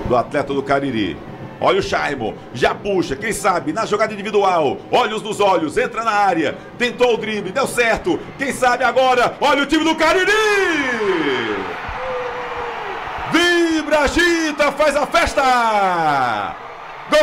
do atleta do Cariri. Olha o Chaimo, já puxa, quem sabe, na jogada individual, olhos nos olhos, entra na área, tentou o drible, deu certo, quem sabe agora, olha o time do Cariri! Vibra, agita, faz a festa! Gol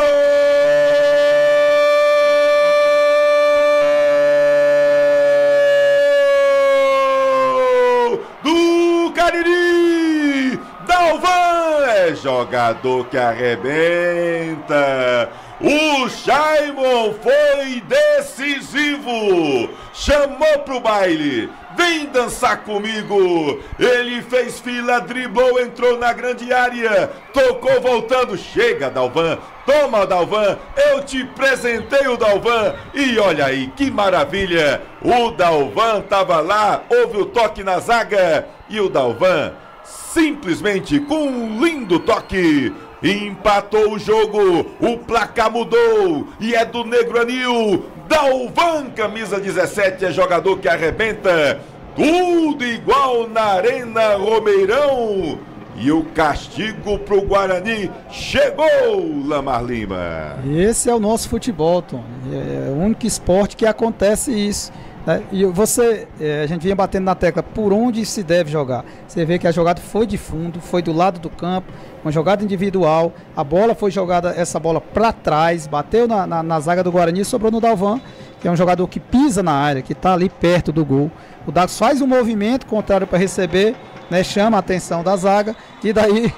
do Cariri! Dalvan é jogador que arrebenta. O Chaimon foi decisivo. Chamou pro baile. Vem dançar comigo. Ele fez fila, driblou, entrou na grande área. Tocou voltando. Chega, Dalvan. Toma, Dalvan. Eu te presentei o Dalvan. E olha aí, que maravilha. O Dalvan tava lá. Houve o toque na zaga. E o Dalvan, simplesmente com um lindo toque, empatou o jogo, o placar mudou e é do Negro Anil. Dalvan, camisa 17, é jogador que arrebenta. Tudo igual na Arena Romeirão. E o castigo pro Guarani chegou, Lamar Lima. Esse é o nosso futebol, Tom. É o único esporte que acontece isso. E a gente vinha batendo na tecla por onde se deve jogar. Você vê que a jogada foi de fundo, foi do lado do campo, uma jogada individual, a bola foi jogada, essa bola para trás, bateu na zaga do Guarani e sobrou no Dalvan, que é um jogador que pisa na área, que está ali perto do gol. O Dax faz um movimento contrário para receber, né, chama a atenção da zaga, e daí